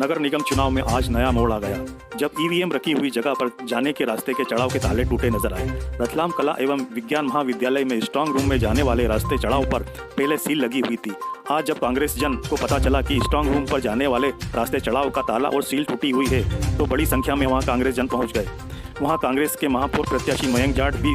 नगर निगम चुनाव में आज नया मोड़ आ गया, जब ईवीएम रखी हुई जगह पर जाने के रास्ते के चढ़ाव के ताले टूटे नजर आए। रतलाम कला एवं विज्ञान महाविद्यालय में स्ट्रांग रूम में जाने वाले रास्ते चढ़ाव पर पहले सील लगी हुई थी। आज जब कांग्रेस जन को पता चला कि स्ट्रांग रूम पर जाने वाले रास्ते चढ़ाव का ताला और सील टूटी हुई है, तो बड़ी संख्या में वहां कांग्रेस जन पहुंच गए। वहां कांग्रेस के महापौर प्रत्याशी मयंक जाट भी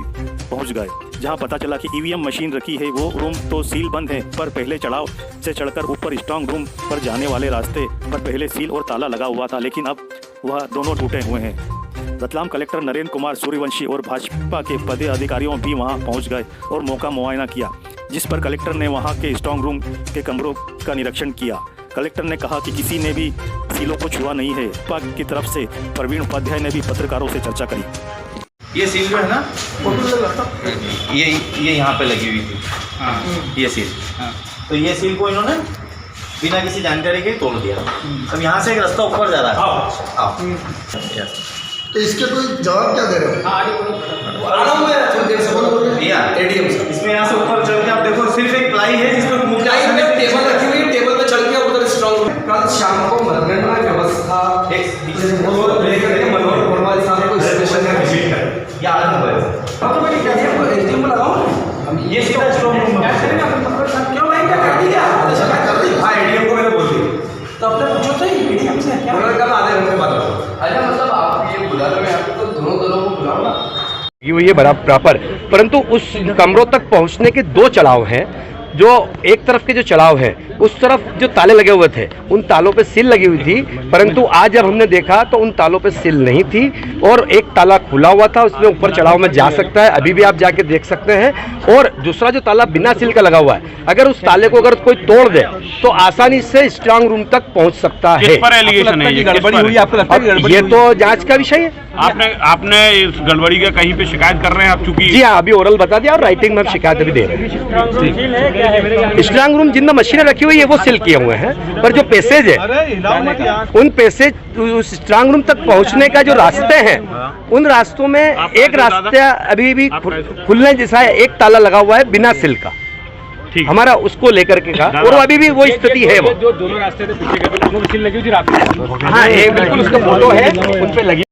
पहुंच गए। जहां पता चला कि ईवीएम मशीन रखी है, वो रूम तो सील बंद है, पर पहले चढ़ाव से चढ़कर ऊपर स्ट्रांग रूम पर जाने वाले रास्ते पर पहले सील और ताला लगा हुआ था, लेकिन अब वह दोनों टूटे हुए हैं। रतलाम कलेक्टर नरेंद्र कुमार सूर्यवंशी और भाजपा के पदाधिकारियों भी वहां पहुंच गए और मौका मुआयना किया, जिस पर कलेक्टर ने वहां के स्ट्रांग रूम के कमरों का निरीक्षण किया। कलेक्टर ने कहा कि किसी ने भी सीलों को छुआ नहीं है। भाजपा की तरफ से प्रवीण उपाध्याय ने भी पत्रकारों से चर्चा करी। ये सील जो है ना, ये यहाँ पे लगी हुई थी। हाँ। ये सील, तो ये सील को इन्होंने बिना किसी जानकारी के तोड़ दिया। अब यहाँ से एक रास्ता ऊपर जा रहा है। आओ। तो इसके कोई जवाब क्या दे रहे हो? एडीएम सर, इसमें यहाँ से ऊपर चढ़ के आप देखो, सिर्फ एक प्लाई है जिसमें टेबल रखी हुई है, टेबल पे चढ़ के उधर स्ट्रांग रूम। कल शाम को मनगणना व्यवस्था ये सीधा स्ट्रांग रूम क्यों नहीं कर दी? हाँ, एडीएम को मैंने बोल दी। तो अपने पूछो तो एडीएम से क्या कल आधे घंटे बाद। अच्छा, मतलब आप ये बुला रहे हैं, आपको तो दोनों को बुलाओ ना। ये बड़ा प्रॉपर, परंतु उस कमरों तक पहुंचने के दो चढ़ाव हैं। जो एक तरफ के जो चढ़ाव है, उस तरफ जो ताले लगे हुए थे, उन तालों पे सील लगी हुई थी, परंतु आज जब हमने देखा तो उन तालों पे सील नहीं थी और एक ताला खुला हुआ था, उसमें ऊपर चढ़ाव में जा सकता है, अभी भी आप जाके देख सकते हैं। और दूसरा जो ताला बिना सील का लगा हुआ है, अगर उस ताले को अगर कोई तोड़ दे तो आसानी से स्ट्रांग रूम तक पहुंच सकता है। किस पर एलिगेशन है? गड़बड़ी हुई, आपको लगता है ये तो जांच का विषय है। आपने इस गड़बड़ी का कहीं पे शिकायत कर रहे हैं आप? चूंकि जी हाँ, अभी ओरल बता दिया और राइटिंग में हम शिकायत भी दे रहे हैं। स्ट्रांग रूम जिन मशीनें रखी हुई है वो सील किए हुए हैं, पर जो पैसेज है, उन पैसेज उस स्ट्रांग रूम तक पहुंचने का जो रास्ते हैं, उन रास्तों में एक रास्ता अभी भी खुलने जैसा है, एक ताला लगा हुआ है बिना सील का। हमारा उसको लेकर के कहा, और अभी भी वो स्थिति है। वो जो दोनों रास्ते थे पीछे के, दोनों की सील लगी हुई थी रात में। हाँ, एक बिल्कुल उसका फोटो है, उन पे लगी।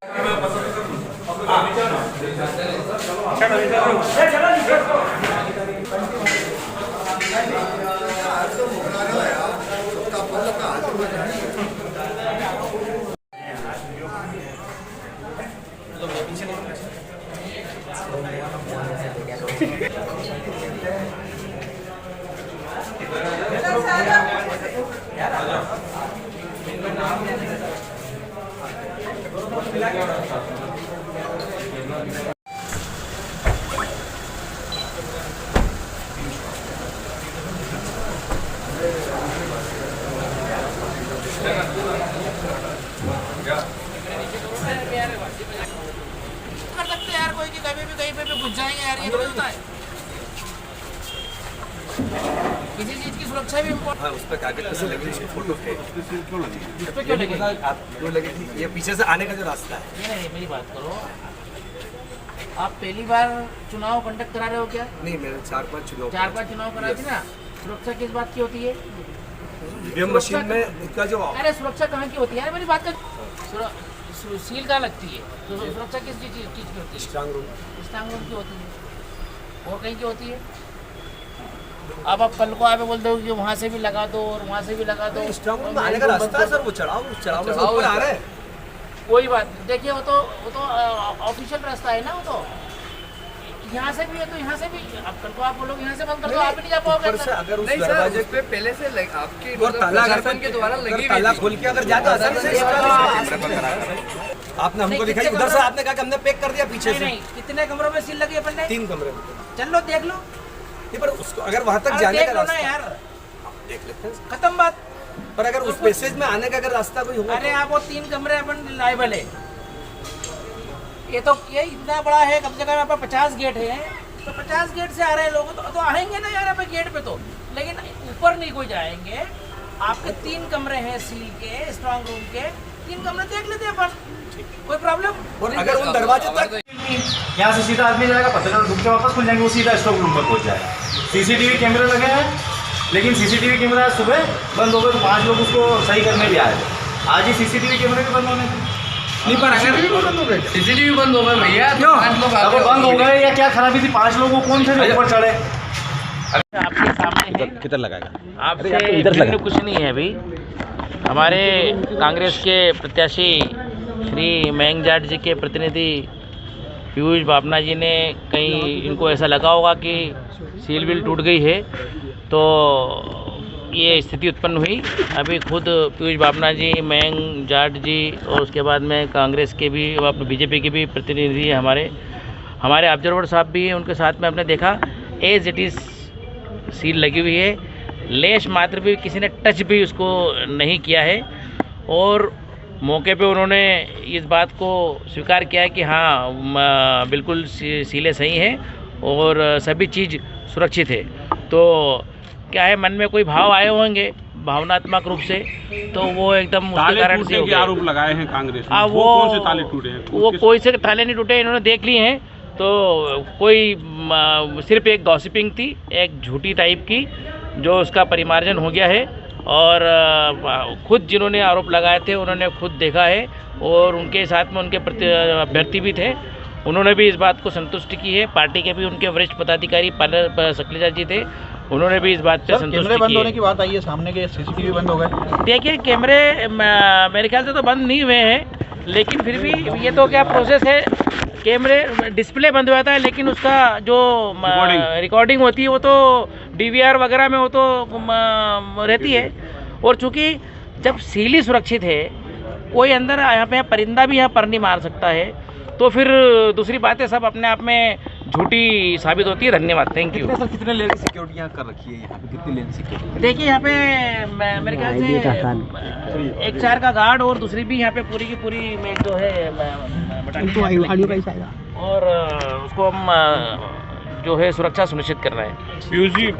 कर सकते हैं यार, कोई की कहीं पे भी घुस जाएंगे यार, ये तो होता है। किसी चीज की सुरक्षा भी इम्पोर्टेंट। हाँ, उस पर कागज पे लगी हुई फोटो है। क्यों लगी? इस पे क्यों लगी? आप क्यों लगी थी? ये पीछे से आने का जो रास्ता है। नहीं, मेरी बात करो। आप पहली बार चुनाव कंडक्ट करा रहे हो क्या? नहीं, मेरे 4-5 चुनाव कराए थे ना। सुरक्षा किस बात की होती है? ईवीएम मशीन में इसका जो, अरे सुरक्षा कहाँ की होती है? मेरी बात कर, सील कहाँ लगती है? तो सुरक्षा किस चीज की होती है? स्ट्रांग रूम की होती है, और कहीं की होती है? अब आप कल को आप बोल दो कि वहाँ से भी लगा दो और वहाँ से भी लगा दो। स्ट्रांग रूम में आने का रास्ता है सर, वो चढ़ाव में से ऊपर आ रहा है। कोई बात नहीं, देखिए वो तो ऑफिशियल रास्ता है ना। वो तो यहाँ से भी है, तो यहाँ से भी अब कल को आप बोलोगे यहाँ से बंद कर दो, आप भी नहीं जा पाओगे। अगर उस दरवाजे पे पहले से आपके प्रशासन के द्वारा लगी हुई ताला खोल के अगर जाता आपने हमको दिखाई, उधर से आपने कहा कि हमने पैक कर दिया पीछे से। नहीं, कितने कमरों में सील लगी है? अपन ने 3 कमरे में। चल लो, देख लो। पर उसको अगर वहां तक जाने का रास्ता यार, देख लेते हैं, खत्म बात। पर अगर उस पैसेज में आने का अगर रास्ता कोई होगा, अरे आप वो 3 कमरे अपन लाइबल है। ये इतना बड़ा है, कम से कम यहाँ पर 50 गेट है, तो 50 गेट से आ रहे हैं लोग तो आएंगे ना यार यहाँ पे गेट पे तो। लेकिन ऊपर नहीं कोई जाएंगे। आपके 3 कमरे हैं सील के, स्ट्रांग रूम के, 3 कमरे देख लेते हैं अपन, कोई प्रॉब्लम। और अगर उन दरवाजे तक यहाँ से सीधा आदमी जाएगा, पता रुक के वापस खुल जाएंगे, वो सीधा स्ट्रांग रूम पर पहुँच जाएगा। सीसीटीवी कैमरे लगे हैं, लेकिन सीसीटीवी कैमरा सुबह बंद हो गए तो 5 लोग उसको सही करने भी आए। आज ही सीसीटीवी कैमरे भी बंद होने थे। नहीं पर अगर सीसीटीवी बंद हो गए भैया, क्यों? 5 लोग अब वो बंद हो गए या क्या खराबी थी? 5 लोगों को कौन थे जो ऊपर चढ़े? आपके सामने है, किधर लगाएगा? आपसे भिन्न कुछ नहीं है अभी। हमारे कांग्रेस के प्रत्याशी श्री मयंक जाट जी के प्रतिनिधि पीयूष बापना जी ने कहीं इनको ऐसा लगा होगा कि सील विल टूट गई है, तो ये स्थिति उत्पन्न हुई। अभी खुद पीयूष बापना जी, मयंक जाट जी और उसके बाद में कांग्रेस के भी, बीजेपी के भी प्रतिनिधि हमारे ऑब्जर्वर साहब भी हैं, उनके साथ में हमने देखा एज इट इज़ सील लगी हुई है, लेश मात्र भी किसी ने टच भी उसको नहीं किया है। और मौके पे उन्होंने इस बात को स्वीकार किया है कि हाँ बिल्कुल सीलें सही हैं और सभी चीज़ सुरक्षित है। तो क्या है, मन में कोई भाव आए होंगे भावनात्मक रूप से, तो वो एकदम उसके कारण से हो के गए। आरोप लगाए हैं कांग्रेस ने। वो कौन से ताले टूटे हैं? वो कोई से ताले नहीं टूटे, इन्होंने देख लिए हैं। तो कोई सिर्फ एक गॉसिपिंग थी, एक झूठी टाइप की, जो उसका परिमार्जन हो गया है। और खुद जिन्होंने आरोप लगाए थे उन्होंने खुद देखा है और उनके साथ में उनके अभ्यर्थी भी थे, उन्होंने भी इस बात को संतुष्ट की है। पार्टी के भी उनके वरिष्ठ पदाधिकारी सकलेजा जी थे, उन्होंने भी इस बात पे संतुष्ट की बंद होने की बात आई है, सामने के सीसीटीवी बंद हो गए। देखिए कैमरे मेरे ख्याल से तो बंद नहीं हुए हैं, लेकिन फिर भी ये तो क्या प्रोसेस है, कैमरे डिस्प्ले बंद हुआ था, लेकिन उसका जो रिकॉर्डिंग होती है वो तो डीवीआर वगैरह में वो तो रहती है। और चूंकि जब सील ही सुरक्षित है, कोई अंदर यहाँ पे परिंदा भी यहाँ पर नहीं मार सकता है, तो फिर दूसरी बातें सब अपने आप में झूठी साबित होती है। धन्यवाद, थैंक यू। सर कितने लेन की सिक्योरिटी यहाँ कर रखी है? यहाँ पे कितनी लेन सिक्योरिटी? देखिए यहाँ पे मेरे ख्याल से एक 4 का गार्ड और दूसरी भी यहाँ पे पूरी की पूरी मेन जो है और उसको हम जो है सुरक्षा सुनिश्चित कर रहे हैं। पीयूष जी,